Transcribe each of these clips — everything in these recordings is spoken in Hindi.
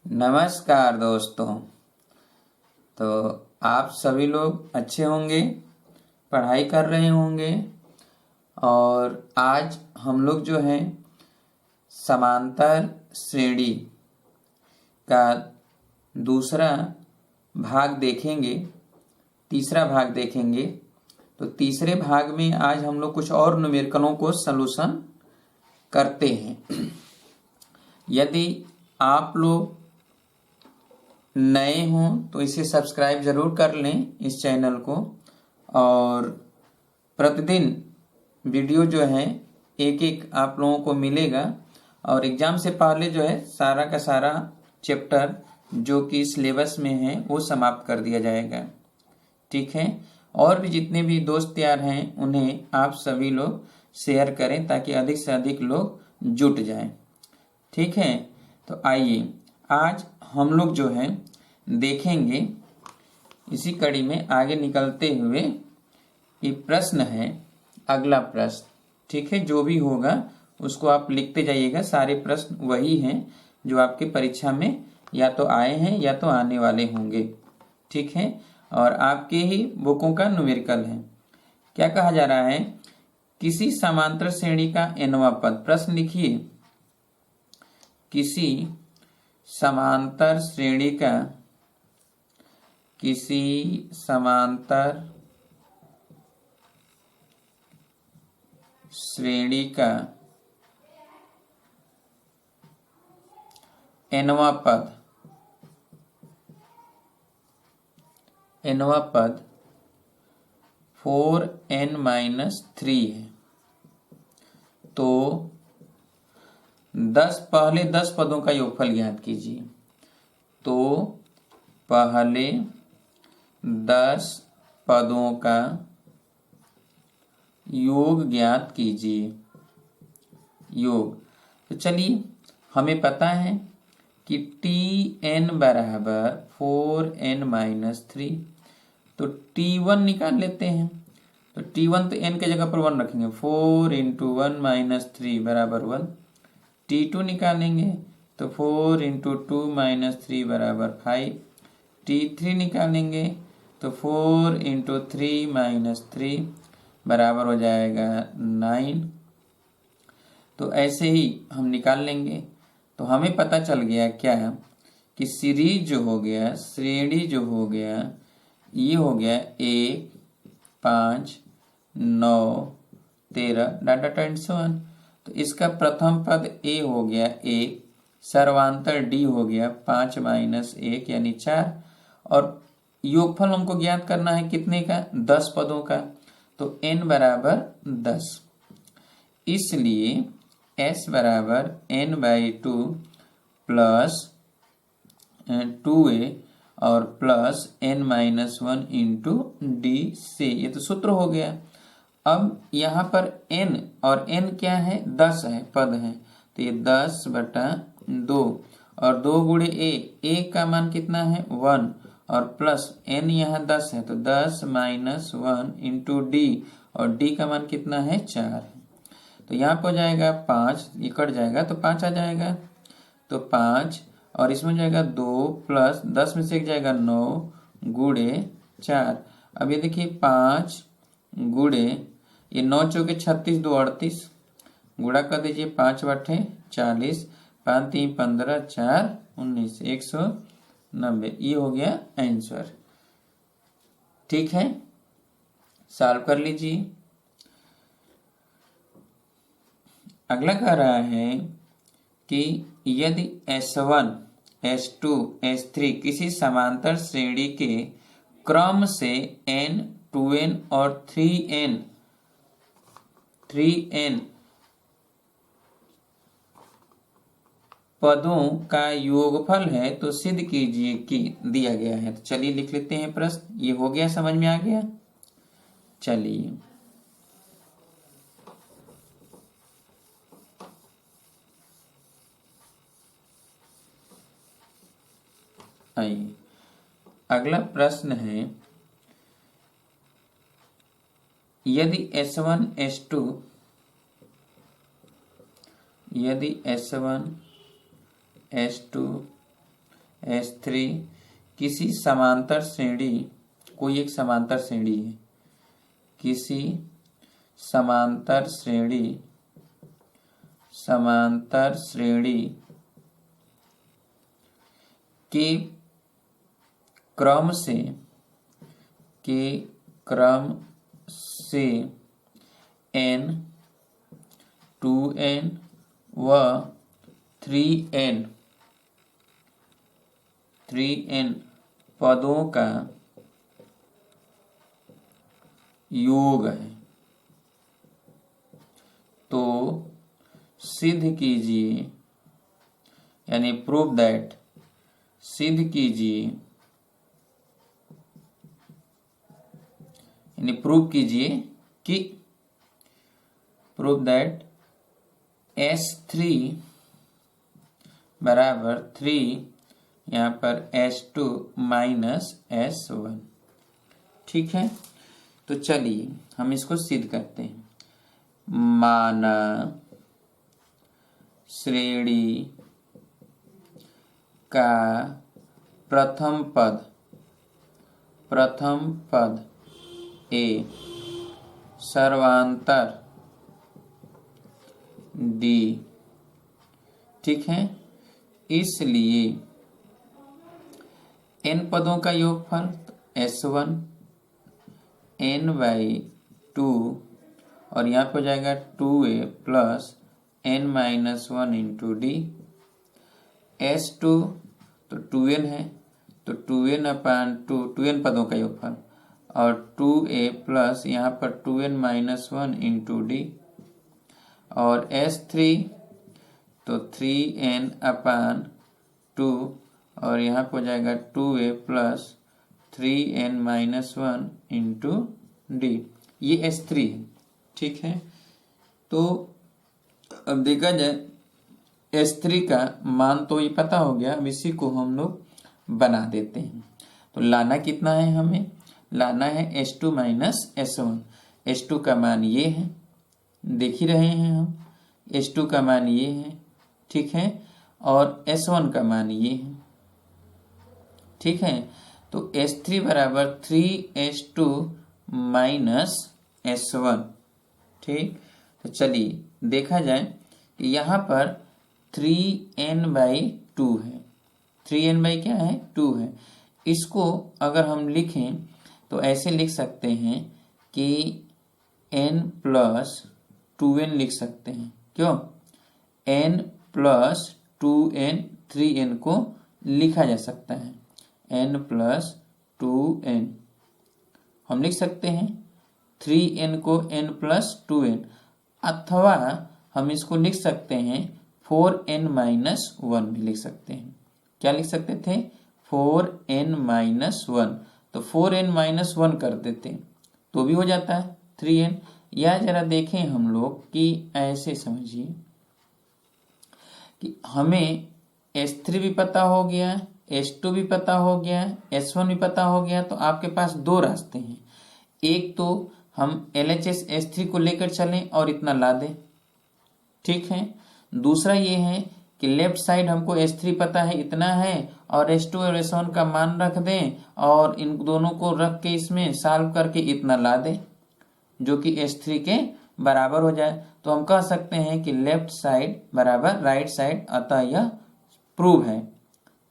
नमस्कार दोस्तों। तो आप सभी लोग अच्छे होंगे, पढ़ाई कर रहे होंगे और आज हम लोग जो है समांतर श्रेणी का दूसरा भाग देखेंगे, तीसरा भाग देखेंगे। तो तीसरे भाग में आज हम लोग कुछ और न्यूमेरिकलों को सलूशन करते हैं। यदि आप लोग नए हों तो इसे सब्सक्राइब जरूर कर लें इस चैनल को, और प्रतिदिन वीडियो जो है एक एक आप लोगों को मिलेगा। और एग्जाम से पहले जो है सारा का सारा चैप्टर जो कि सिलेबस में है वो समाप्त कर दिया जाएगा। ठीक है। और भी जितने भी दोस्त यार हैं उन्हें आप सभी लोग शेयर करें ताकि अधिक से अधिक लोग जुट जाएं। ठीक है। तो आइए आज हम लोग जो है देखेंगे, इसी कड़ी में आगे निकलते हुए ये प्रश्न है, अगला प्रश्न। ठीक है। जो भी होगा उसको आप लिखते जाइएगा। सारे प्रश्न वही हैं जो आपके परीक्षा में या तो आए हैं या तो आने वाले होंगे। ठीक है। और आपके ही बुकों का न्यूमेरिकल है। क्या कहा जा रहा है? किसी समांतर श्रेणी का nवां पद। प्रश्न लिखिए, किसी समांतर श्रेणी का nवां पद 4n-3 है। तो पहले 10 पदों का योगफल ज्ञात कीजिए। तो पहले 10 पदों का योग ज्ञात कीजिए। योग। तो चलिए, हमें पता है कि tn बराबर 4n-3। तो t1 निकाल लेते हैं। तो t1 तो n के जगह पर 1 रखेंगे। 4 × 1 - 3 बराबर 1। t2 निकालेंगे तो 4 × 2 - 3 बराबर 5। t3 निकालेंगे तो 4 × 3 - 3 बराबर हो जाएगा 9। तो ऐसे ही हम निकाल लेंगे। तो हमें पता चल गया क्या कि सीरीज जो हो गया, श्रेणी जो हो गया, ये हो गया 1, 5, 9, 13 डाटा 21। तो इसका प्रथम पद a हो गया 1, सर्वांतर d हो गया 5 - 1 यानी 4, और योगफल हमको ज्ञात करना है कितने का? 10 पदों का। तो n बराबर 10। इसलिए s बराबर n/2 प्लस 2a और प्लस n-1 इंटू d से। ये तो सूत्र हो गया। अब यहाँ पर n और n क्या है? 10 है, पद है। तो ये 10/2 और 2 × a का मान कितना है? 1, और प्लस n यहाँ 10 है तो 10 - 1 इंटू d, और d का मान कितना है? 4। तो यहाँ पर हो जाएगा 5, ये कट जाएगा तो 5 आ जाएगा। तो 5 और इसमें जाएगा 2 प्लस 10 में से एक जाएगा 9 × 4। अब ये देखिए 5 गुणे, ये 9 चौके 36, 2 38, गुणा कर दीजिए 5 बटे 40, 5 3 15, 4 19, 190। ये हो गया आंसर। ठीक है, सॉल्व कर लीजिए। अगला कह रहा है कि यदि S1, S2, S3 किसी समांतर श्रेणी के क्रम से n, 2n और 3n पदों का योगफल है तो सिद्ध कीजिए कि दिया गया है। तो चलिए लिख लेते हैं प्रश्न। ये हो गया, समझ में आ गया। चलिए आइए, अगला प्रश्न है, यदि S1, S2 S3 किसी समांतर श्रेणी, कोई एक समांतर श्रेणी है, किसी समांतर श्रेणी के क्रम से n 2n व 3n पदों का योग है, तो सिद्ध कीजिए, यानी प्रूव दैट, सिद्ध कीजिए यानी प्रूव कीजिए कि प्रूव दैट S3 बराबर 3, यहाँ पर S2 माइनस S1। ठीक है, तो चलिए हम इसको सिद्ध करते हैं। माना श्रेणी का प्रथम पद A सर्वांतर D, ठीक है, इसलिए n पदों का योगफल S1 n/2 और यहाँ पे हो जाएगा 2a plus n-1 into D. S2 तो 2n है, तो 2n/2 2n पदों का योगफल और 2a प्लस यहाँ पर 2n-1 इंटू डी। और S3 तो 3n/2 और यहाँ पर हो जाएगा 2a plus 3n-1 into D. ये S3 है। ठीक है, तो अब देखा जाए S3 का मान तो ये पता हो गया, अब इसी को हम लोग बना देते हैं। तो लाना कितना है, हमें लाना है S2 माइनस S1। S2 का मान ये है, देख ही रहे हैं हम, S2 का मान ये है, ठीक है, और S1 का मान ये है। ठीक है, तो S3 बराबर 3S2 माइनस S1। ठीक, तो चलिए देखा जाए कि यहाँ पर 3n/2 है, 3n/ क्या है, 2 है। इसको अगर हम लिखें तो ऐसे लिख सकते हैं कि n प्लस 2n लिख सकते हैं। क्यों, n प्लस 2n 3n को लिखा जा सकता है, n प्लस 2n हम लिख सकते हैं, 3n को n प्लस 2n, अथवा हम इसको लिख सकते हैं 4n-1 भी लिख सकते हैं। क्या लिख सकते थे, 4n-1, तो 4n-1 कर देते तो भी हो जाता है 3n। या जरा देखें हम लोग कि ऐसे समझिए कि हमें S3 भी पता हो गया, S2 भी पता हो गया, S1 भी पता हो गया, तो आपके पास दो रास्ते हैं। एक तो हम LHS S3 को लेकर चलें और इतना ला दें, ठीक है। दूसरा ये है कि लेफ्ट साइड हमको S3 पता है इतना है और S2 और S1 का मान रख दें और इन दोनों को रख के इसमें सॉल्व करके इतना ला दें जो कि S3 के बराबर हो जाए। तो हम कह सकते हैं कि लेफ्ट साइड बराबर राइट साइड, अतः यह प्रूव है।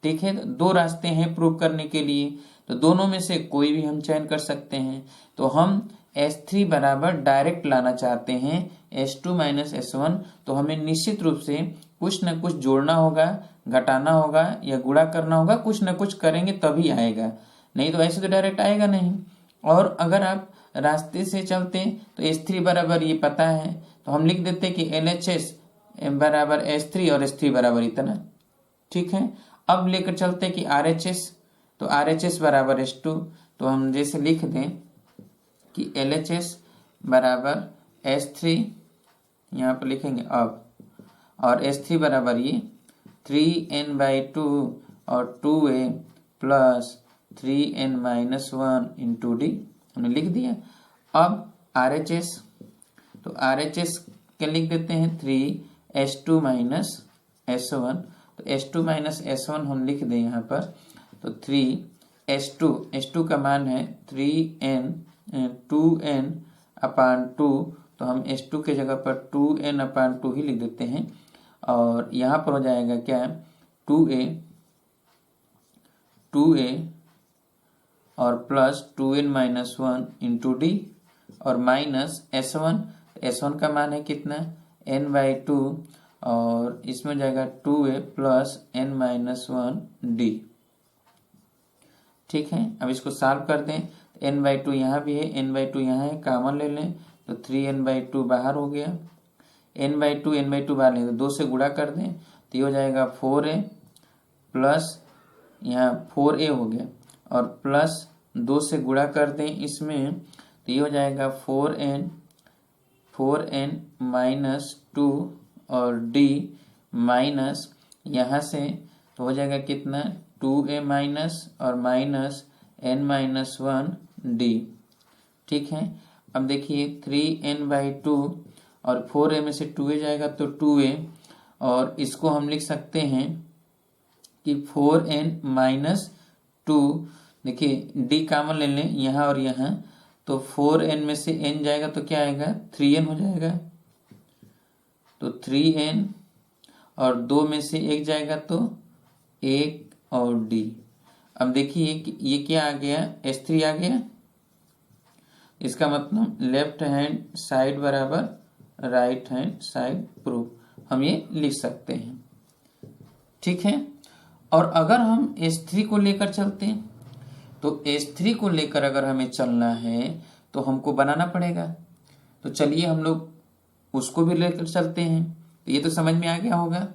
ठीक है, दो रास्ते हैं प्रूव करने के लिए, तो दोनों में से कोई भी हम चयन कर सकते हैं। तो हम S3 बराबर डायरेक्ट लाना चाहते हैं S2 माइनस S1, तो हमें निश्चित रूप से कुछ न कुछ जोड़ना होगा, घटाना होगा या गुणा करना होगा, कुछ न कुछ करेंगे तभी आएगा, नहीं तो ऐसे तो डायरेक्ट आएगा नहीं। और अगर आप रास्ते से चलते तो S3 बराबर ये पता है, तो हम लिख देते कि LHS बराबर S3 और S3 बराबर इतना। ठीक है, अब लेकर चलते कि RHS, तो RHS बराबर S2, तो हम जैसे लिख दें कि LHS बराबर S3, यहाँ पर लिखेंगे अब, और S3 बराबर ये 3n/2 और 2a plus 3n-1 into D हमने लिख दिया। अब RHS, तो RHS क्या लिख देते हैं 3S2 माइनस S1, तो S2 माइनस S1 हम लिख दें यहाँ पर, तो 3 S2 का मान है 3n 2n अपान 2, तो हम S2 के जगह पर 2n अपान 2 ही लिख देते हैं। और यहाँ पर हो जाएगा क्या, 2a और plus 2n minus 1 into D और माइनस S1 का मान है कितना, n/2 और इसमें जाएगा 2a plus n minus 1 D. ठीक है, अब इसको सॉल्व कर दें, n/2 यहाँ भी है, n/2 यहाँ है, कॉमन ले लें तो 3n/2 बाहर हो गया, n/2 बाहर लें तो 2 से गुणा कर दें तो ये हो जाएगा 4a प्लस यहाँ 4a हो गया और प्लस 2 से गुणा कर दें इसमें तो ये हो जाएगा 4n माइनस 2 और d माइनस यहाँ से तो हो जाएगा कितना 2a माइनस और माइनस n माइनस 1 d। ठीक है, अब देखिए 3n/2 और 4a में से 2a जाएगा तो 2a और इसको हम लिख सकते हैं कि 4n माइनस 2, देखिए d कॉमन ले लें यहाँ और यहाँ तो 4n में से n जाएगा तो क्या आएगा 3n हो जाएगा, तो 3n और 2 में से 1 जाएगा तो 1 और d। अब देखिए कि ये क्या आ गया, S3 आ गया, इसका मतलब लेफ्ट हैंड साइड बराबर राइट हैंड साइड प्रूफ हम ये लिख सकते हैं। ठीक है, और अगर हम S3 को लेकर चलते हैं तो S3 को लेकर अगर हमें चलना है तो हमको बनाना पड़ेगा, तो चलिए हम लोग उसको भी लेकर चलते हैं, तो ये तो समझ में आ गया होगा।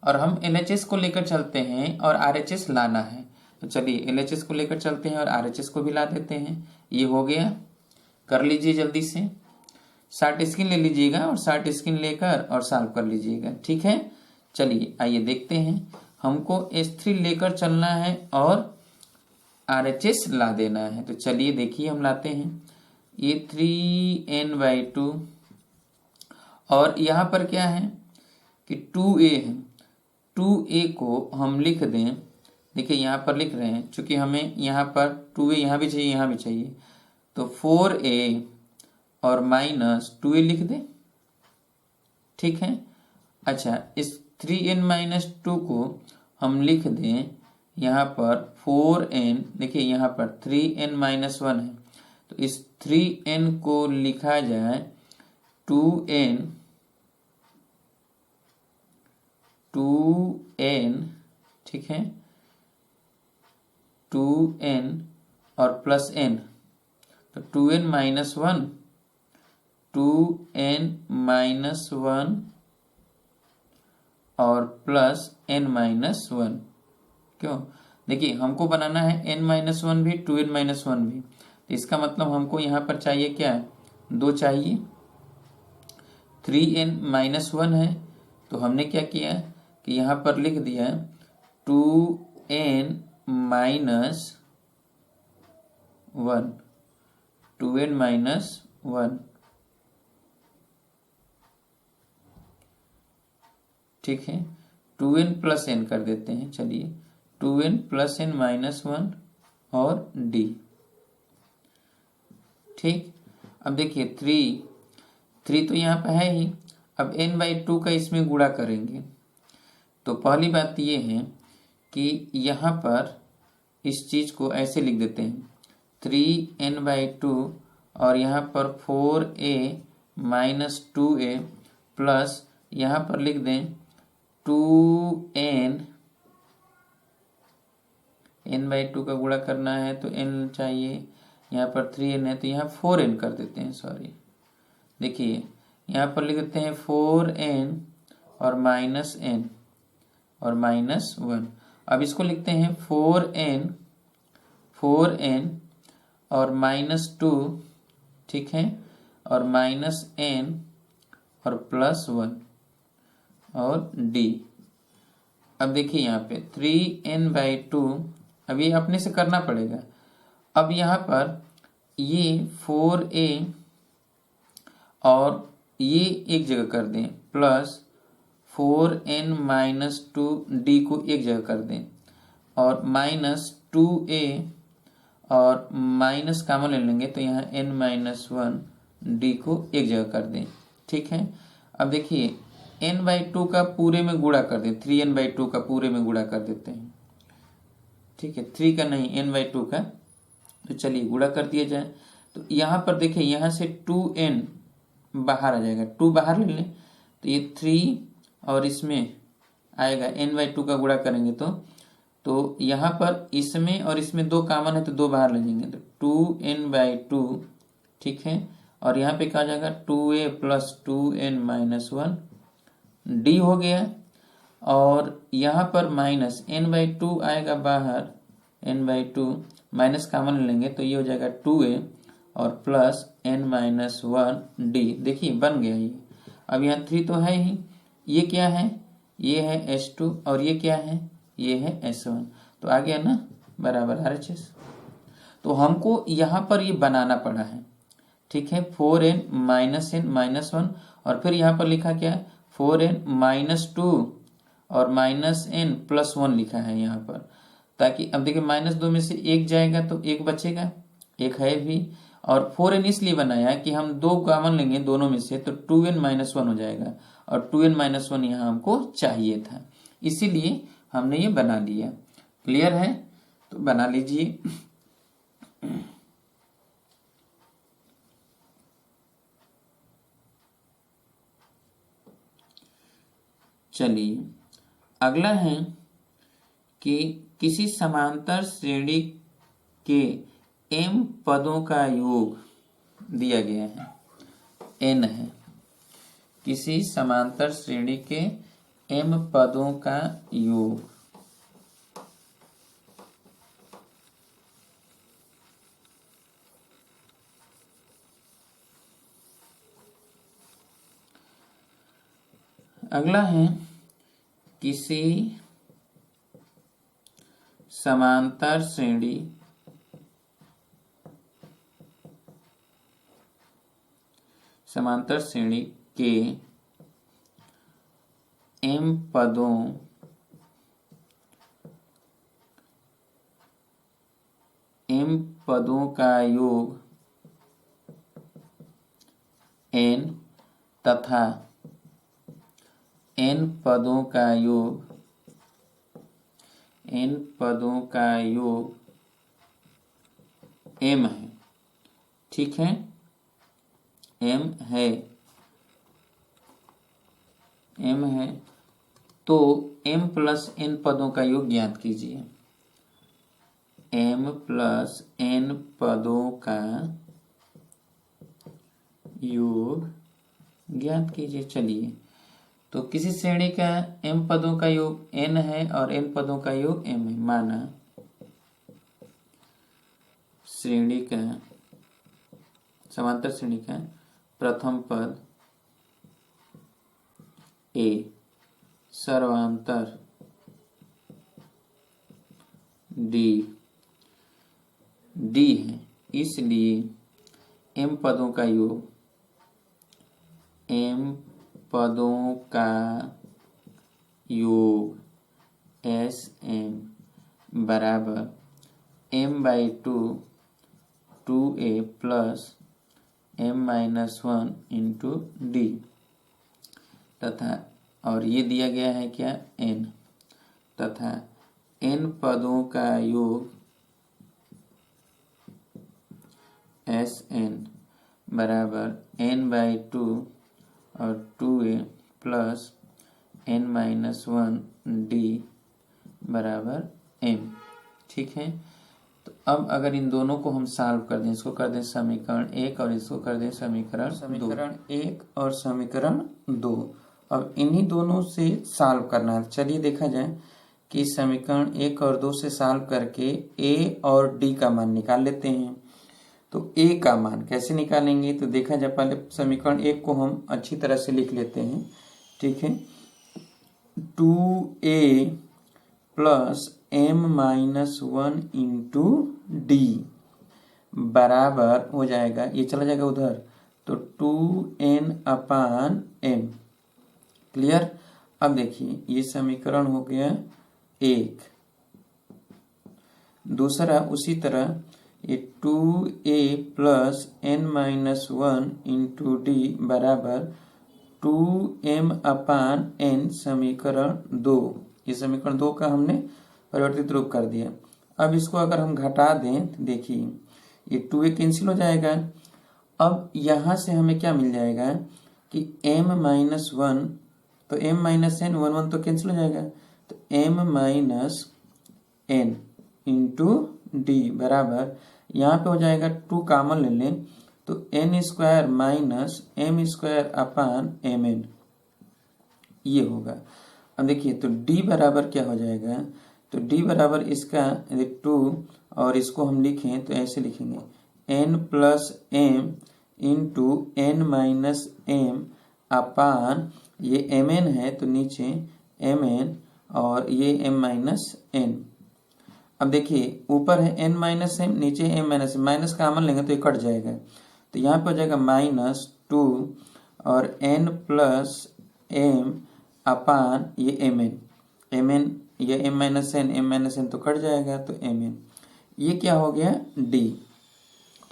और हम LHS को लेकर चलते हैं और RHS लाना है, तो चलिए LHS को लेकर चलते हैं और RHS को भी ला देते हैं। ये हो गया, कर लीजिए जल्दी से, शार्ट स्क्रीन ले लीजिएगा और शार्ट स्क्रीन लेकर और सॉल्व कर लीजिएगा। ठीक है, चलिए आइए देखते हैं, हमको S3 लेकर चलना है और RHS ला देना है, तो चलिए देखिए हम लाते हैं। ये 3n/2 और यहाँ पर क्या है कि 2a है, 2a को हम लिख दें, देखिए यहाँ पर लिख रहे हैं चूंकि हमें यहाँ पर 2a यहाँ भी चाहिए यहाँ भी चाहिए, तो 4a और माइनस 2a लिख दें। ठीक है, अच्छा इस 3n-2 को हम लिख दें यहाँ पर 4n, देखिए यहाँ पर 3n-1 है तो इस 3n को लिखा जाए 2n, ठीक है 2n और प्लस n, तो 2n-1 और प्लस n-1, क्यों, देखिए हमको बनाना है n-1 भी 2n-1 भी, तो इसका मतलब हमको यहाँ पर चाहिए क्या है, 2 चाहिए, 3n-1 है तो हमने क्या किया कि यहाँ पर लिख दिया 2n-1, 2n-1, ठीक है 2n प्लस n कर देते हैं, चलिए 2n प्लस n-1 और d। ठीक, अब देखिए 3 तो यहाँ पे है ही, अब n/2 का इसमें गुणा करेंगे, तो पहली बात ये है कि यहाँ पर इस चीज को ऐसे लिख देते हैं 3n/2 और यहाँ पर 4a माइनस 2a प्लस यहाँ पर लिख दें 2n, n/2 का गुणा करना है तो n चाहिए, यहाँ पर 3n है तो यहाँ 4n कर देते हैं, सॉरी देखिए यहाँ पर लिख देते हैं 4n और माइनस n और -1। अब इसको लिखते हैं 4n और -2, ठीक है, और -n और +1 और d। अब देखिए यहाँ पे 3n/2, अब ये अपने से करना पड़ेगा। अब यहाँ पर ये 4a और ये एक जगह कर दें प्लस 4n-2d को एक जगह कर दें और -2a और माइनस कॉमन ले लेंगे तो यहाँ n-1d को एक जगह कर दें। ठीक है, अब देखिए n/2 का पूरे में गुणा कर दें, 3n/2 का पूरे में गुणा कर देते हैं। ठीक है, 3 का नहीं n/2 का, तो चलिए गुणा कर दिया जाए। तो यहाँ पर देखिए यहाँ से 2n बाहर आ जाएगा, 2 बाहर ले लें तो ये 3 और इसमें आएगा n/2 का गुणा करेंगे तो यहाँ पर इसमें और इसमें 2 कॉमन है तो 2 बाहर ले जाएंगे तो 2n/2। ठीक है, और यहाँ पे क्या हो जाएगा 2a + 2n-1d हो गया। और यहाँ पर -n/2 आएगा बाहर, n/2 माइनस कॉमन ले लेंगे तो ये हो जाएगा 2a और प्लस n-1d। देखिए बन गया ये। अब यहाँ 3 तो है ही, ये क्या है, ये है S2 और ये क्या है, ये है S1, तो आ गया ना बराबर RHS। तो हमको यहाँ पर ये बनाना पड़ा है। ठीक है, 4n -n-1 और फिर यहाँ पर लिखा क्या है 4n-2 और -n+1 लिखा है यहाँ पर, ताकि अब देखिए -2 में से एक जाएगा तो एक बचेगा, एक है भी, और 4n इसलिए बनाया कि हम 2 कॉमन लेंगे दोनों में से तो 2n-1 हो जाएगा और 2n-1 यहाँ हमको चाहिए था, इसीलिए हमने ये बना लिया। क्लियर है, तो बना लीजिए। चलिए अगला है कि किसी समांतर श्रेणी के m पदों का योग दिया गया है, n है। किसी समांतर श्रेणी के m पदों का योग अगला है किसी समांतर श्रेणी के m पदों का योग n तथा n पदों का योग m है। ठीक है, m है तो m + n पदों का योग ज्ञात कीजिए। m + n पदों का योग ज्ञात कीजिए। चलिए, तो किसी श्रेणी का m पदों का योग n है और n पदों का योग m है। माना समांतर श्रेणी का प्रथम पद a सर्वांतर d है, इसलिए m पदों का योग Sm बराबर m/2 2a + m-1 into d तथा और ये दिया गया है क्या n तथा n पदों का योग Sn बराबर n/2 और 2a + n-1 d बराबर m। ठीक है, तो अब अगर इन दोनों को हम सॉल्व कर दें, इसको कर दें समीकरण 1 और इसको कर दें समीकरण 1 और समीकरण 2। अब इन्हीं दोनों से सॉल्व करना है। चलिए देखा जाए कि समीकरण 1 और 2 से सॉल्व करके a और d का मान निकाल लेते हैं। तो a का मान कैसे निकालेंगे, तो देखा जाए पहले समीकरण 1 को हम अच्छी तरह से लिख लेते हैं। ठीक है, 2a + m-1 इंटू d बराबर हो जाएगा, ये चला जाएगा उधर, तो 2n/m। क्लियर, अब देखिए ये समीकरण हो गया एक। दूसरा उसी तरह ये 2a plus n minus 1 into D बराबर 2m अपान n समीकरण 2। ये समीकरण 2 का हमने परिवर्तित रूप कर दिया। अब इसको अगर हम घटा दें तो देखिए ये 2a कैंसिल हो जाएगा। अब यहाँ से हमें क्या मिल जाएगा कि m माइनस 1, तो m माइनस n 1 1 तो कैंसिल हो जाएगा, तो m minus n into D बराबर यहाँ पे हो जाएगा 2 कॉमन ले लें तो n square minus m square upon mn ये होगा। अब देखिए तो d बराबर क्या हो जाएगा, तो d बराबर इसका 2 और इसको हम लिखें तो ऐसे लिखेंगे n plus m into n minus m अपान ये mn है तो नीचे mn और ये m माइनस n। अब देखिए ऊपर है n माइनस m, नीचे m minus m, minus common लेंगे तो ये कट जाएगा, तो यहाँ पे हो जाएगा माइनस 2 और n प्लस m अपान ये mn ये m माइनस n तो कट जाएगा तो mn। ये क्या हो गया d।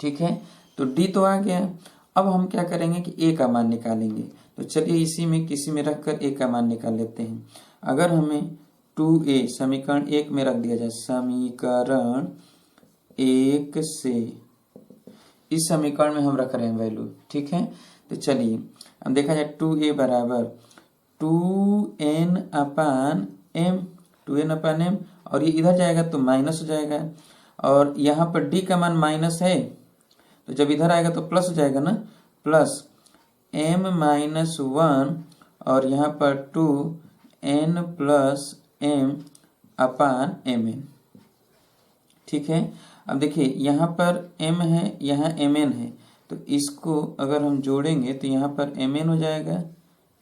ठीक है, तो d तो आ गया। अब हम क्या करेंगे कि a का मान निकालेंगे, तो चलिए इसी में किसी में रखकर a का मान निकाल लेते हैं। अगर हमें 2a समीकरण 1 में रख दिया जाए, समीकरण 1 से इस समीकरण में हम रख रहे हैं वैल्यू। ठीक है, तो चलिए अब देखा जाए 2a बराबर 2n अपान m, 2n अपान m और ये इधर जाएगा तो माइनस हो जाएगा और यहाँ पर d का मान माइनस है तो जब इधर आएगा तो प्लस हो जाएगा ना, प्लस m माइनस 1 और यहाँ पर 2n प्लस m अपान mn। ठीक है, अब देखिए यहाँ पर m है यहाँ mn है तो इसको अगर हम जोड़ेंगे तो यहाँ पर mn हो जाएगा।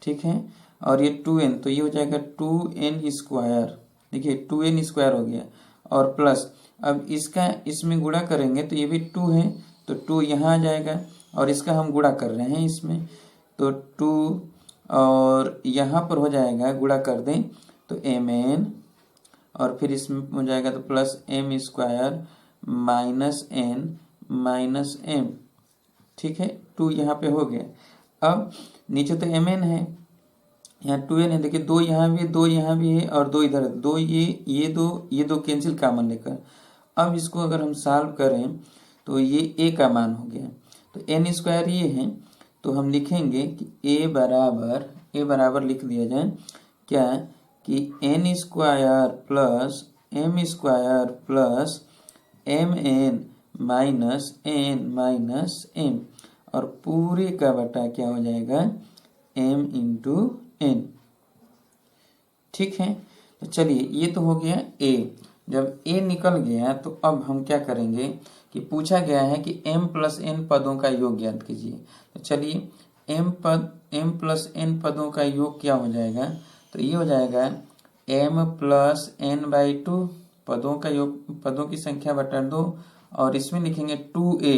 ठीक है, और ये 2n तो ये हो जाएगा 2n स्क्वायर। देखिए 2n स्क्वायर हो गया और प्लस अब इसका इसमें गुणा करेंगे तो ये भी 2 है तो 2 यहाँ आ जाएगा और इसका हम गुणा कर रहे हैं इसमें तो 2 और यहाँ पर हो जाएगा गुणा कर दें तो mn और फिर इसमें हो जाएगा तो plus m square minus n minus m। ठीक है, 2 यहाँ पे हो गया। अब नीचे तो mn है यहाँ 2n है, देखिए 2 यहाँ भी है 2 यहाँ भी है और 2 इधर है, 2 ये दो कैंसिल कॉमन लेकर अब इसको अगर हम सॉल्व करें तो ये a का मान हो गया तो n स्क्वायर ये है तो हम लिखेंगे कि a बराबर लिख दिया जाए क्या कि n square plus m square plus mn minus n minus m और पूरे का बटा क्या हो जाएगा m इंटू n। ठीक है, तो चलिए ये तो हो गया a। जब a निकल गया तो अब हम क्या करेंगे कि पूछा गया है कि m प्लस n पदों का योग ज्ञात कीजिए। तो चलिए m प्लस n पदों का योग क्या हो जाएगा, तो ये हो जाएगा m प्लस n बाई 2 पदों का योग, पदों की संख्या बटा 2 और इसमें लिखेंगे 2a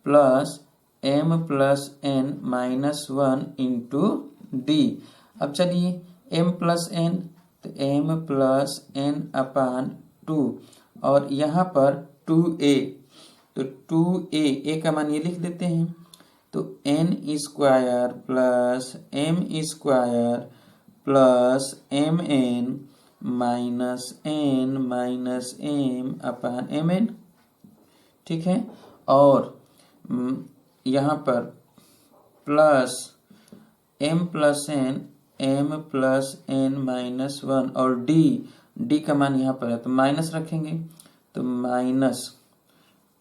plus m plus n minus 1 into D. अब चलिए m प्लस n तो m प्लस n अपान 2 और यहाँ पर 2a तो 2a का मान ये लिख देते हैं तो n square plus m square plus mn minus n minus m अपान mn। ठीक है, और यहाँ पर plus m plus n m plus n minus 1 और d का मान यहाँ पर है तो माइनस रखेंगे तो माइनस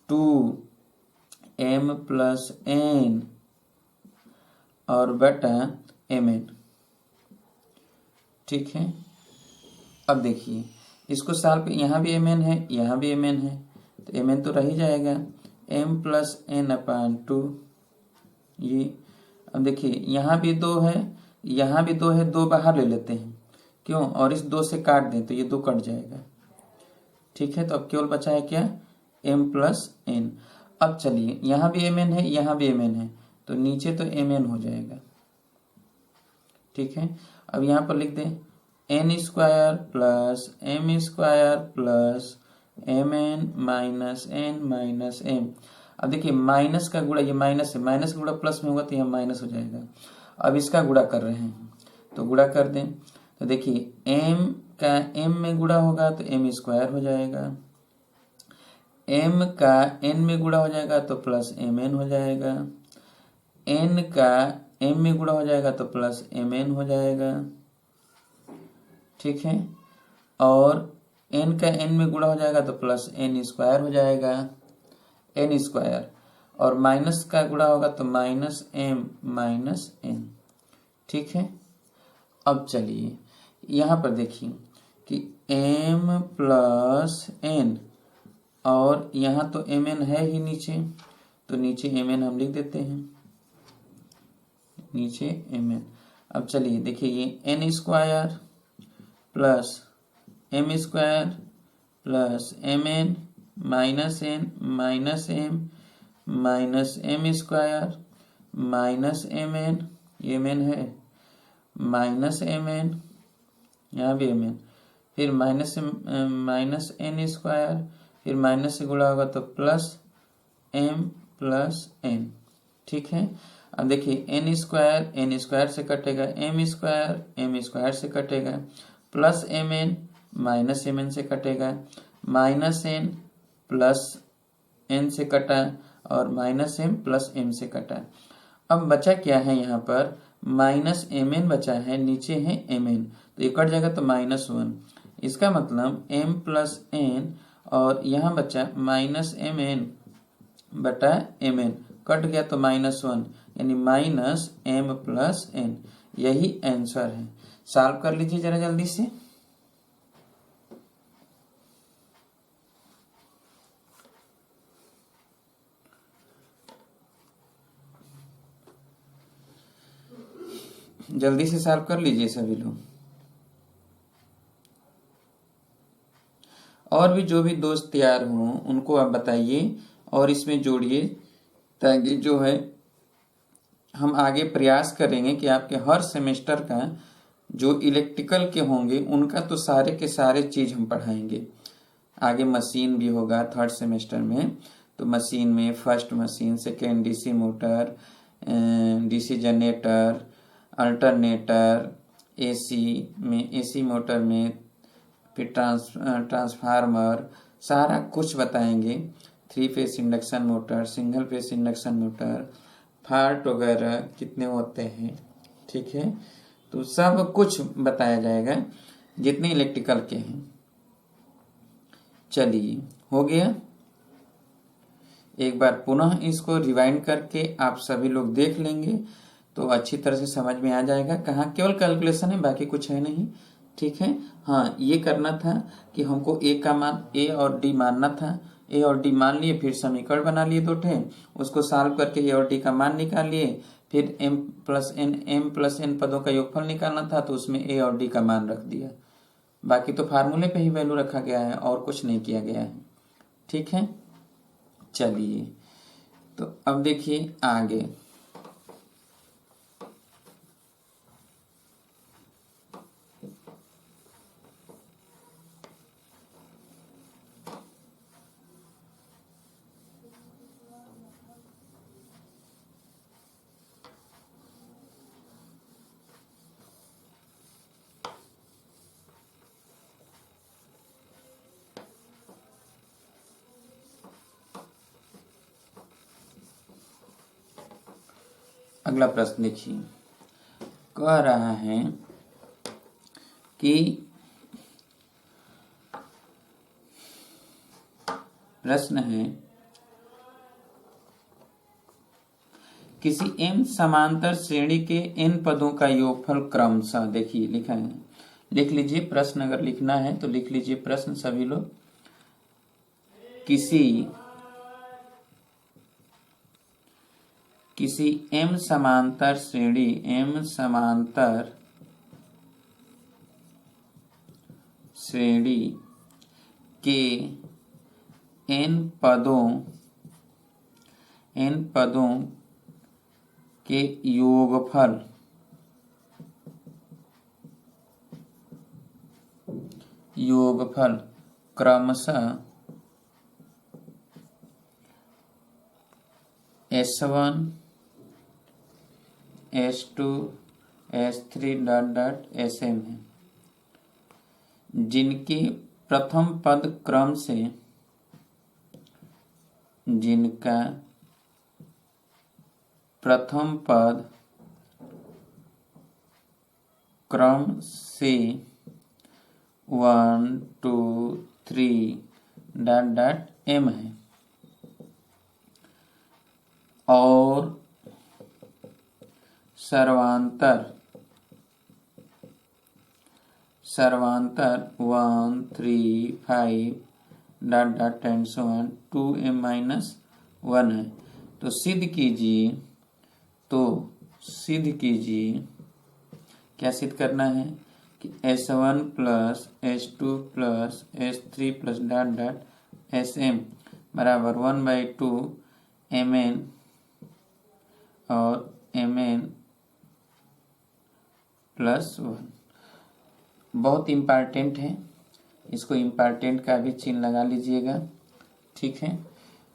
2m प्लस n और बटा mn। ठीक है, अब देखिए इसको साल पे यहाँ भी mn है यहाँ भी mn है तो mn तो रह ही जाएगा m प्लस n अपान 2 ये। अब देखिए यहाँ भी 2 है यहाँ भी 2 है, 2 बाहर ले लेते हैं क्यों, और इस 2 से काट दें तो ये 2 कट जाएगा। ठीक है, तो अब केवल बचा है क्या m प्लस n। अब चलिए यहाँ भी mn है यहाँ भी mn है तो नीचे तो mn हो जाएगा। ठीक है, अब यहाँ पर लिख दें n square plus m square plus mn minus n minus m। अब देखिए माइनस का गुणा, ये माइनस है, माइनस का गुणा प्लस में होगा तो यह माइनस हो जाएगा। अब इसका गुणा कर रहे हैं तो गुणा कर दें, तो देखिए m का m में गुणा होगा तो m स्क्वायर हो जाएगा, m का n में गुणा हो जाएगा तो प्लस mn हो जाएगा, n का m में गुणा हो जाएगा तो प्लस mn हो जाएगा, ठीक है, और n का n में गुणा हो जाएगा तो प्लस n स्क्वायर हो जाएगा, n स्क्वायर, और माइनस का गुणा होगा तो माइनस m माइनस n, ठीक है। अब चलिए यहाँ पर देखिए कि m प्लस n, और यहाँ तो mn है ही नीचे, तो नीचे mn हम लिख देते हैं, नीचे mn। अब चलिए देखिए ये n square plus m square plus mn minus n minus m minus m square minus mn, ये mn है, माइनस mn, यहाँ भी mn, फिर माइनस माइनस n स्क्वायर, फिर माइनस से गुणा होगा तो प्लस m प्लस n, ठीक है। अब देखिए n स्क्वायर से कटेगा, m स्क्वायर से कटेगा, प्लस mn माइनस mn से कटेगा, माइनस n प्लस n से कटा, और माइनस m प्लस m से कटा। अब बचा क्या है, यहाँ पर माइनस mn बचा है, नीचे है mn, तो ये कट जाएगा तो माइनस 1, इसका मतलब m प्लस n, और यहाँ बचा माइनस mn बटा mn, कट गया तो माइनस 1, यानी माइनस m प्लस n, यही आंसर है। सॉल्व कर लीजिए जरा जल्दी से। जल्दी से सॉल्व कर लीजिए सभी लोग, और भी जो भी दोस्त तैयार हों उनको आप बताइए और इसमें जोड़िए, ताकि जो है हम आगे प्रयास करेंगे कि आपके हर सेमेस्टर का जो इलेक्ट्रिकल के होंगे उनका तो सारे के सारे चीज हम पढ़ाएंगे। आगे मशीन भी होगा थर्ड सेमेस्टर में, तो मशीन में first machine, second DC motor, DC generator, alternator, AC में, एसी मोटर में, फिर ट्रांसफार्मर, सारा कुछ बताएंगे। 3 phase induction motor, single phase induction motor, fault वगैरह कितने होते हैं, ठीक है, तो सब कुछ बताया जाएगा जितने इलेक्ट्रिकल के हैं। चलिए हो गया, एक बार पुनः इसको रिवाइंड करके आप सभी लोग देख लेंगे तो अच्छी तरह से समझ में आ जाएगा। कहाँ केवल कैलकुलेशन है, बाकी कुछ है नहीं, ठीक है। हाँ, ये करना था कि हमको ए का मान, ए और डी मानना था, ए और डी मान लिए, फिर समीकरण बना लिए 2 ठे, उसको सॉल्व करके ए और डी का मान निकाल लिए, फिर m प्लस n पदों का योगफल निकालना था, तो उसमें ए और डी का मान रख दिया। बाकी तो फार्मूले पे ही वैल्यू रखा गया है और कुछ नहीं किया गया है, ठीक है। चलिए तो अब देखिए आगे, अगला प्रश्न देखिए, कह रहा है कि प्रश्न है किसी m समांतर श्रेणी के n पदों का योगफल क्रमशः, देखिए लिखा है, लिख लीजिए प्रश्न, अगर लिखना है तो लिख लीजिए प्रश्न सभी लोग। किसी m समांतर श्रेणी के n पदों के योगफल योगफल क्रमशः S1 S2 S3 dot dot Sm है, जिनके प्रथम पद क्रम से जिनका प्रथम पद क्रम से 1 2 3 डॉट डॉट m है और सर्वांतर 1 3 5 डॉट डॉट 10 1 2m माइनस 1 है। तो सिद्ध कीजिए क्या सिद्ध करना है कि S1 plus S2 plus S3 plus dot dot Sm बराबर 1/2 Mn और Mn प्लस 1। बहुत इम्पॉर्टेंट है, इसको इम्पॉर्टेंट का भी चिन्ह लगा लीजिएगा, ठीक है।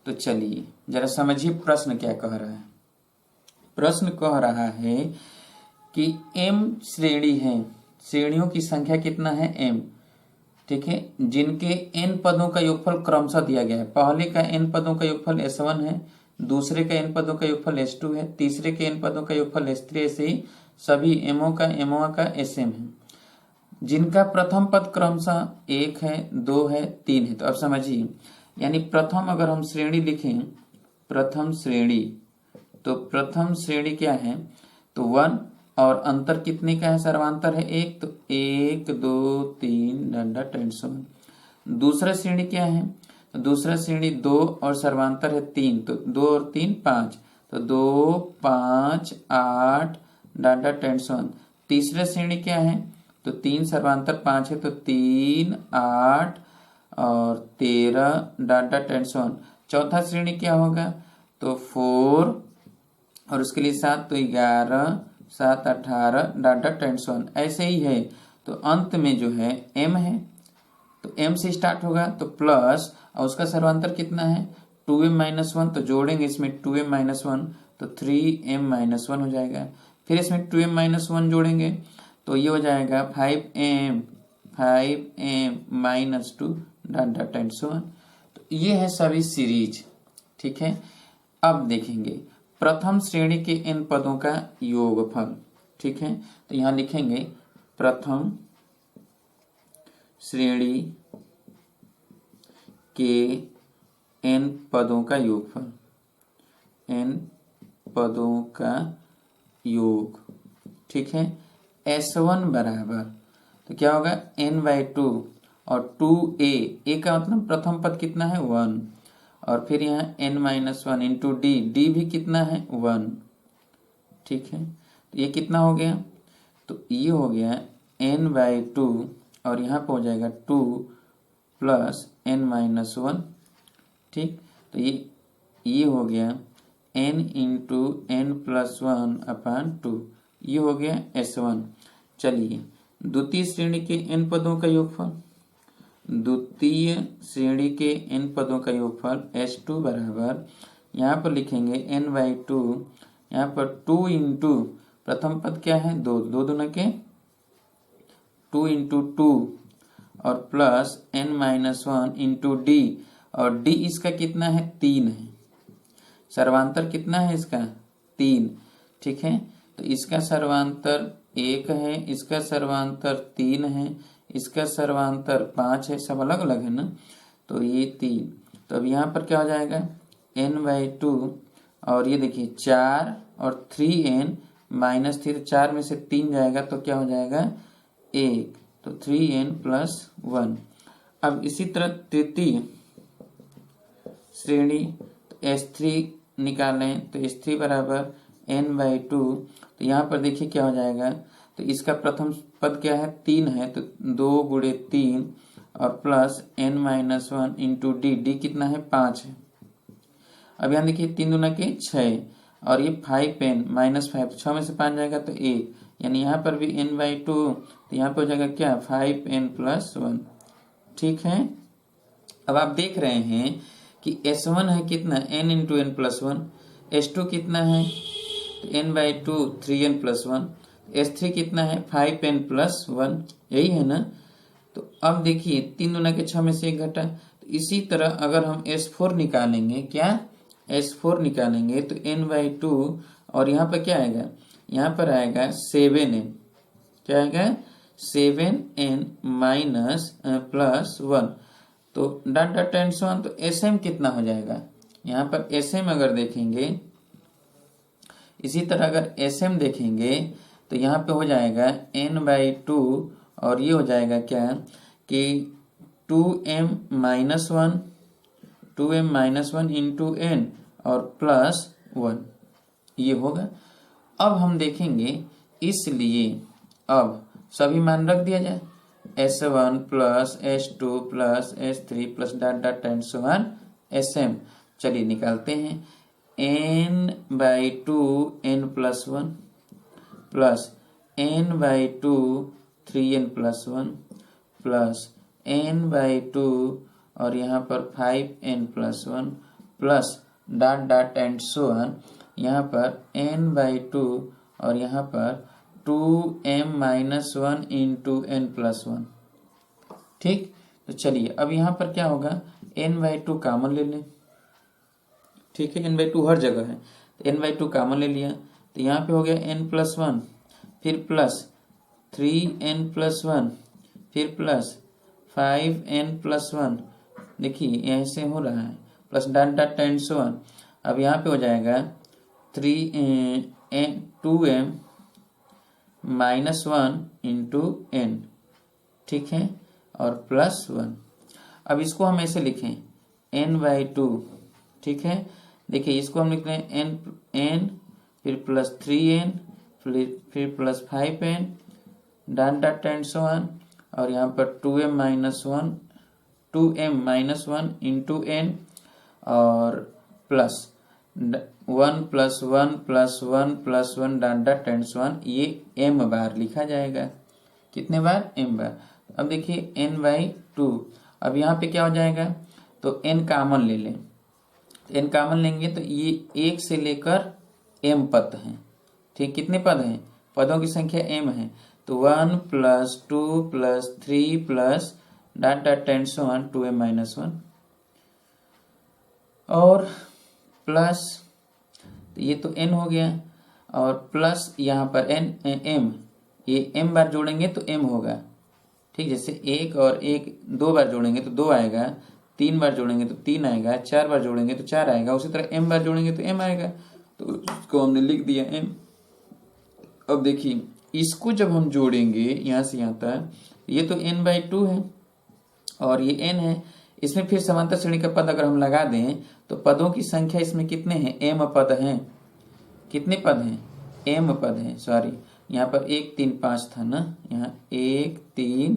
तो चलिए जरा समझिए प्रश्न क्या कह रहा है। प्रश्न कह रहा है कि m श्रेणी है, श्रेणियों की संख्या कितना है m, ठीक है, जिनके n पदों का योगफल क्रमशः दिया गया है। पहले का n पदों का योगफल S1 है, दूसरे का n पदों का योगफल S2 है, तीसरे के n पदों का योगफल S3, ऐसे ही सभी mओं का Sm है, जिनका प्रथम पद क्रमशः 1 है, 2 है, 3 है। तो अब समझिए, यानी प्रथम अगर हम श्रेणी लिखें, प्रथम श्रेणी, तो प्रथम श्रेणी क्या है, तो 1 और अंतर कितने का है, सर्वांतर है 1, तो 1 2 3 डॉट 10। दूसरा श्रेणी क्या है, तो दूसरा श्रेणी 2 और सर्वांतर है 3, तो 2 और 3 5, तो 2 5 8 डॉट 10। तीसरा श्रेणी क्या है, तो 3 सर्वांतर 5 है, तो 3 8 और 13 डॉट 10। चौथा श्रेणी क्या होगा, तो 4 और उसके लिए 7, तो 11 7 18 डॉट 10। ऐसे ही है। तो अंत में जो है m है, तो m से स्टार्ट होगा, तो प्लस और उसका सर्वांतर कितना है 2m माइनस 1, तो जोड़ेंगे इसमें 2m माइनस 1, तो 3m माइनस 1 हो जाएगा। फिर इसमें 2m माइनस 1 जोड़ेंगे तो ये हो जाएगा 5m माइनस 2 डॉट 10। तो ये है सभी सीरीज, ठीक है। अब देखेंगे प्रथम श्रेणी के n पदों का योगफल, ठीक है। तो यहां लिखेंगे प्रथम श्रेणी के n पदों का योगफल, n पदों का योग, ठीक है। S1 बराबर, तो क्या होगा n/2 और 2a का मतलब प्रथम पद कितना है 1, और फिर यहाँ n-1 इंटू डी भी कितना है 1, ठीक है। तो ये कितना हो गया, तो ये हो गया n/2 और यहाँ पे हो जाएगा 2 प्लस n-1, ठीक। तो ये हो गया n इंटू n+1/2, ये हो गया S1। चलिए द्वितीय श्रेणी के n पदों का योगफल, द्वितीय श्रेणी के n पदों का योगफल S2 बराबर, यहाँ पर लिखेंगे n/2, यहाँ पर 2 इंटू प्रथम पद क्या है 2, 2 दूना के 2 इंटू 2 और प्लस n-1 इंटू डी, और डी इसका कितना है 3 है, सर्वांतर कितना है इसका 3, ठीक है। तो इसका सर्वांतर 1 है, इसका सर्वांतर 3 है, इसका सर्वांतर 5 है, सब अलग अलग है ना, तो ये 3। तो अब यहाँ पर क्या हो जाएगा n/2 और ये देखिए 4 और 3n माइनस 3, 4 में से 3 जाएगा तो क्या हो जाएगा 1, तो 3n+1। अब इसी तरह तृतीय श्रेणी S3 निकालें, तो S3 बराबर n/2, तो यहाँ पर देखिए क्या हो जाएगा, तो इसका प्रथम पद क्या है 3 है, तो 2 गुणे 3 और प्लस n-1 इंटू डी कितना है 5 है। अब यहाँ देखिए 3 दूना के 6 और ये 5n -5, 6 में से 5 जाएगा तो 1, यानी यहाँ पर भी n/2, तो यहाँ पर हो जाएगा क्या 5n+1, ठीक है। अब आप देख रहे हैं कि S1 है कितना, n into n plus one, S2 कितना है n/2 3n plus one, S3 कितना है 5n प्लस वन, यही है ना। तो अब देखिए 3 दूना के 6 में से 1 घटा, तो इसी तरह अगर हम S4 निकालेंगे, क्या S4 निकालेंगे तो n/2 और यहाँ पर क्या आएगा, यहाँ पर आएगा 7n, क्या आएगा 7n माइनस प्लस वन, तो dot dot and so on, तो SM कितना हो जाएगा, यहाँ पर SM अगर देखेंगे, इसी तरह अगर SM देखेंगे तो यहाँ पे हो जाएगा n/2 और ये हो जाएगा क्या कि 2m minus one, 2m minus one into n और प्लस वन, ये होगा। अब हम देखेंगे, इसलिए अब सभी मान रख दिया जाए, S1 plus S2 plus S3 plus dot dot and so on SM। चलिए निकालते हैं, n/2 n plus one plus n/2 3n plus one plus n/2 और यहाँ पर 5n plus one plus dot dot and so on, यहाँ पर n/2 और यहाँ पर 2m minus one into n plus one. ठीक, तो चलिए अब यहाँ पर क्या होगा, n/2 कॉमन ले लें, ठीक है, n/2 हर जगह है, तो n/2 कॉमन ले लिया, तो यहाँ पे हो गया n प्लस वन, फिर प्लस 3n प्लस वन, फिर प्लस 5n प्लस वन, देखिए ऐसे हो रहा है, plus dot dot and so on. अब यहाँ पे हो जाएगा 2m minus one into n, ठीक है, और प्लस वन। अब इसको हम ऐसे लिखें n/2, ठीक है, देखिए इसको हम लिख रहे हैं n फिर प्लस 3n फिर plus 5n dot dot and so on, और यहाँ पर 2m minus one into n और plus 1 plus one plus one plus one dot dot and so on, ये m बार लिखा जाएगा, कितने बार, m बार। अब देखिए n/2, अब यहाँ पे क्या हो जाएगा, तो n कॉमन ले लें, n कॉमन लेंगे तो ये 1 से लेकर m पद हैं, ठीक, कितने पद हैं, पदों की संख्या m है, तो 1 plus 2 plus 3 plus dot dot and so on 2m minus one, और प्लस, तो ये तो n हो गया, और प्लस यहाँ पर m, ये m बार जोड़ेंगे तो m होगा, ठीक, जैसे 1 और 1 2 बार जोड़ेंगे तो 2 आएगा, 3 बार जोड़ेंगे तो 3 आएगा, 4 बार जोड़ेंगे तो 4 आएगा, उसी तरह m बार जोड़ेंगे तो m आएगा, तो इसको हमने लिख दिया m। अब देखिए इसको जब हम जोड़ेंगे यहाँ से यहाँ तक, ये तो n/2 है और ये n है, इसमें फिर समांतर श्रेणी का पद अगर हम लगा दें तो पदों की संख्या इसमें कितने हैं, m पद हैं, कितने पद हैं, m पद हैं, सॉरी यहाँ पर 1 3 5 था ना, यहाँ 1 3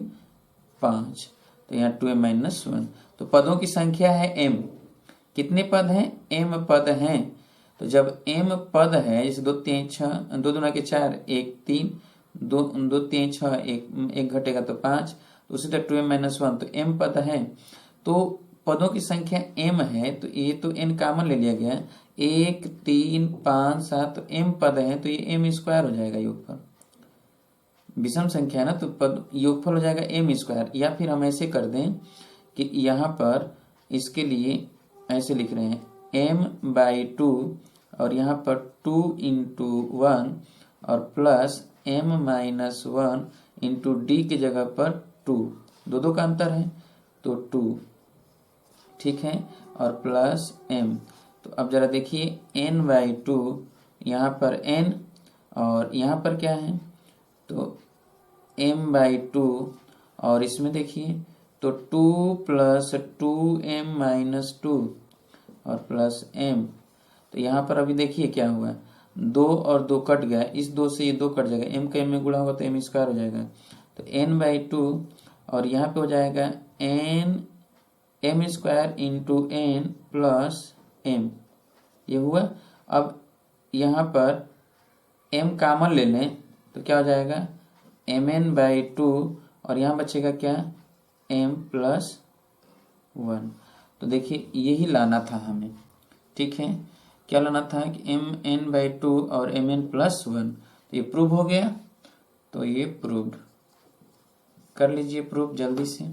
5, तो यहाँ 2m माइनस वन, तो पदों की संख्या है m, कितने पद हैं, m पद हैं। तो जब m पद है, जैसे 2 3 6, 2 दूना के 4 1 3, 2 2 3 6 1 घटेगा तो 5, तो उसी तरह 2m माइनस वन, तो m पद है, तो पदों की संख्या m है, तो ये तो n कॉमन ले लिया गया, 1 3 5 7, तो m पद है, तो ये m स्क्वायर हो जाएगा योगफल, विषम संख्या है ना, तो पद योगफल हो जाएगा m स्क्वायर। या फिर हम ऐसे कर दें कि यहाँ पर इसके लिए ऐसे लिख रहे हैं m/2 और यहाँ पर 2 इंटू वन और plus m minus one into D की जगह पर 2, दो का अंतर है तो 2, ठीक है, और प्लस m। तो अब जरा देखिए n/2, यहाँ पर n और यहाँ पर क्या है, तो m/2, और इसमें देखिए तो 2 प्लस 2m माइनस 2 और प्लस m, तो यहाँ पर अभी देखिए क्या हुआ, 2 और 2 कट गया, इस 2 से ये 2 कट जाएगा, m का m में गुणा होगा तो m स्क्वायर हो जाएगा, तो n/2 और यहाँ पे हो जाएगा m square into n plus m, ये हुआ। अब यहाँ पर m कॉमन ले लें तो क्या हो जाएगा, mn/2 और यहाँ बचेगा क्या, m+1। तो देखिए यही लाना था हमें, ठीक है। क्या लाना था कि mn/2 और mn+1। तो ये प्रूव हो गया, तो ये प्रूव्ड कर लीजिए, प्रूव जल्दी से।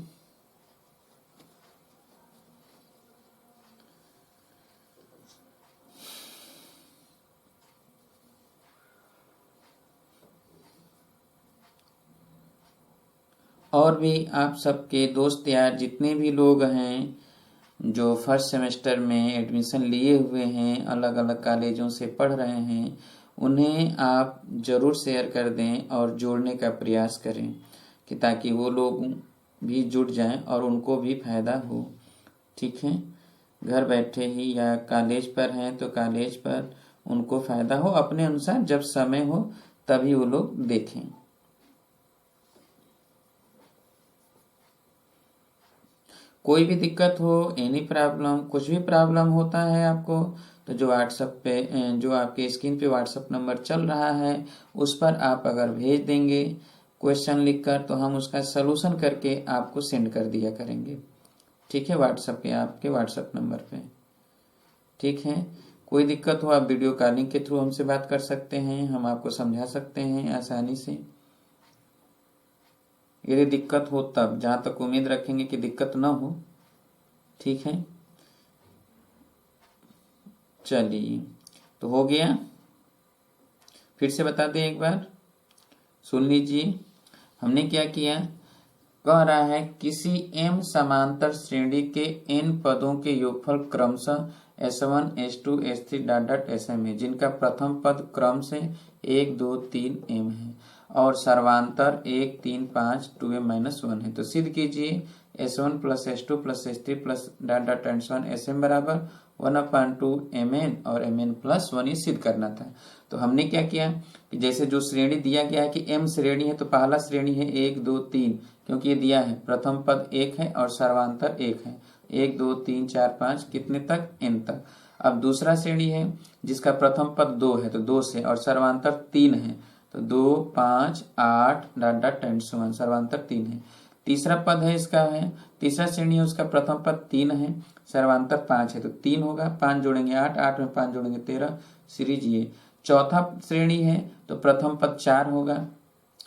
और भी आप सबके दोस्त यार जितने भी लोग हैं जो फर्स्ट सेमेस्टर में एडमिशन लिए हुए हैं, अलग अलग कॉलेजों से पढ़ रहे हैं, उन्हें आप ज़रूर शेयर कर दें और जोड़ने का प्रयास करें कि ताकि वो लोग भी जुड़ जाएं और उनको भी फायदा हो, ठीक है। घर बैठे ही या कॉलेज पर हैं तो कॉलेज पर उनको फायदा हो, अपने अनुसार जब समय हो तभी वो लोग देखें। कोई भी दिक्कत हो, एनी प्रॉब्लम, कुछ भी प्रॉब्लम होता है आपको, तो जो व्हाट्सएप पे जो आपके स्क्रीन पे व्हाट्सएप नंबर चल रहा है उस पर आप अगर भेज देंगे क्वेश्चन लिखकर, तो हम उसका सलूशन करके आपको सेंड कर दिया करेंगे, ठीक है, व्हाट्सएप पे, आपके व्हाट्सएप नंबर पे, ठीक है। कोई दिक्कत हो आप वीडियो कॉलिंग के थ्रू हमसे बात कर सकते हैं, हम आपको समझा सकते हैं आसानी से। यदि दिक्कत हो तब, जहां तक उम्मीद रखेंगे कि दिक्कत ना हो, ठीक है। चलिए, तो हो गया, फिर से बता दें एक बार, सुन लीजिए। हमने क्या किया, कह रहा है किसी m समांतर श्रेणी के n पदों के योगफल क्रमशः s1 s2 s3 dot dot sm है, जिनका प्रथम पद क्रम से 1 2 3 m है और सर्वांतर 1 3 5 2m-1 है। तो सिद्ध कीजिए s1 plus s2 plus s3 plus dot dot and so on sm बराबर 1/2 mn और mn+1, ये सिद्ध करना था। तो हमने क्या किया कि जैसे जो श्रेणी दिया गया है कि m श्रेणी है, तो पहला श्रेणी है 1 2 3, क्योंकि ये दिया है प्रथम पद 1 है और सर्वांतर 1 है, 1 2 3 4 5 कितने तक, n तक। अब दूसरा श्रेणी है जिसका प्रथम पद 2 है, तो 2 से, और सर्वांतर 3 है, तो 2 5 8 dot dot and so on, सर्वांतर 3 है। तीसरा पद है इसका है, तीसरा श्रेणी है उसका प्रथम पद 3 है, सर्वांतर 5 है, तो 3 होगा, 5 जोड़ेंगे 8, 8 में 5 जोड़ेंगे 13, सीरीज ये। चौथा श्रेणी है तो प्रथम पद 4 होगा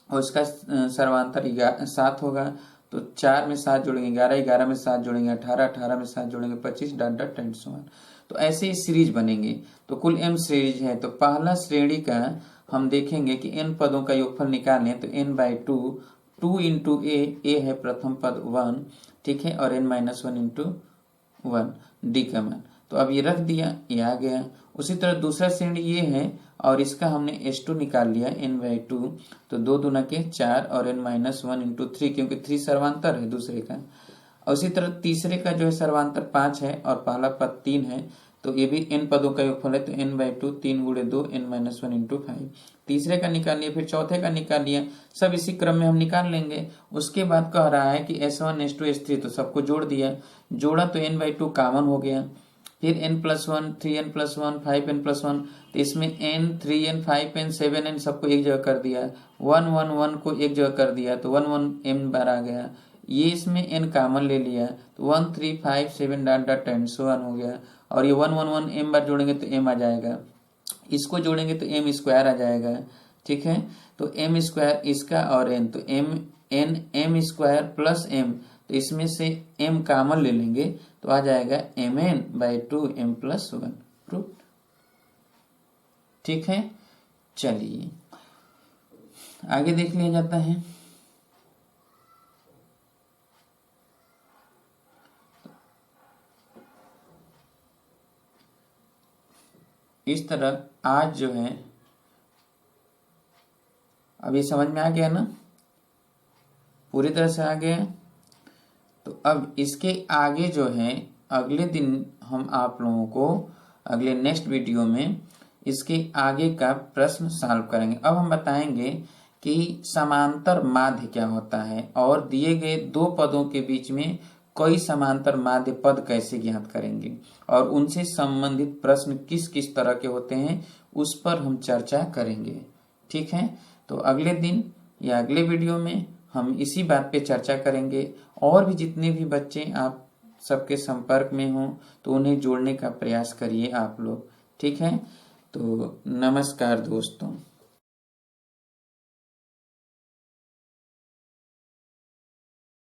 और इसका सर्वांतर 7 होगा, तो 4 में 7 जोड़ेंगे 11, 11 में 7 जोड़ेंगे 18, 18 में 7 जोड़ेंगे 25 dot dot and so on. तो ऐसे ही सीरीज बनेंगे। तो कुल m सीरीज है, तो पहला श्रेणी का हम देखेंगे कि n पदों का योगफल निकालें तो n/2, 2 इंटू a है प्रथम पद 1, ठीक है, और n-1 इंटू 1 d का मान, तो अब ये रख दिया, ये आ गया। उसी तरह दूसरा श्रेणी ये है और इसका हमने s2 निकाल लिया n/2, तो 2 दूना के 4 और n-1 इंटू 3, क्योंकि 3 सर्वांतर है दूसरे का। और उसी तरह तीसरे का जो है सर्वांतर 5 है और पहला पद 3 है, तो ये भी n पदों का योगफल है, तो n/2 3 गुणे 2 n-1 इंटू 5। तीसरे का निकाल लिया, फिर चौथे का निकाल लिया, सब इसी क्रम में हम निकाल लेंगे। उसके बाद कह रहा है कि s1 s2 s3, तो सबको जोड़ दिया, जोड़ा तो n/2 कॉमन हो गया, फिर n+1 3n+1 5n+1, तो इसमें n 3n 5n 7n सबको एक जगह कर दिया, 1 1 1 को एक जगह कर दिया, तो 1 1 m बार आ गया, ये इसमें n कॉमन ले लिया, तो 1 3 5 7 dot dot and so on हो गया, और ये 1 1 1 m बार जोड़ेंगे तो m आ जाएगा, इसको जोड़ेंगे तो m स्क्वायर आ जाएगा, ठीक है। तो m स्क्वायर इसका और n, तो m स्क्वायर प्लस m, तो इसमें से m कॉमन ले लेंगे तो आ जाएगा mn/2 m+1, प्रूफ, ठीक है। चलिए आगे देख लिया जाता है। इस तरह आज जो है, अभी समझ में आ गया ना, पूरी तरह से आ गया। तो अब इसके आगे जो है अगले दिन हम आप लोगों को अगले नेक्स्ट वीडियो में इसके आगे का प्रश्न सॉल्व करेंगे। अब हम बताएंगे कि समांतर माध्य क्या होता है और दिए गए दो पदों के बीच में कई समांतर माध्य पद कैसे ज्ञात करेंगे और उनसे संबंधित प्रश्न किस किस तरह के होते हैं उस पर हम चर्चा करेंगे, ठीक है। तो अगले दिन या अगले वीडियो में हम इसी बात पे चर्चा करेंगे। और भी जितने भी बच्चे आप सबके संपर्क में हों तो उन्हें जोड़ने का प्रयास करिए आप लोग, ठीक है। तो नमस्कार दोस्तों।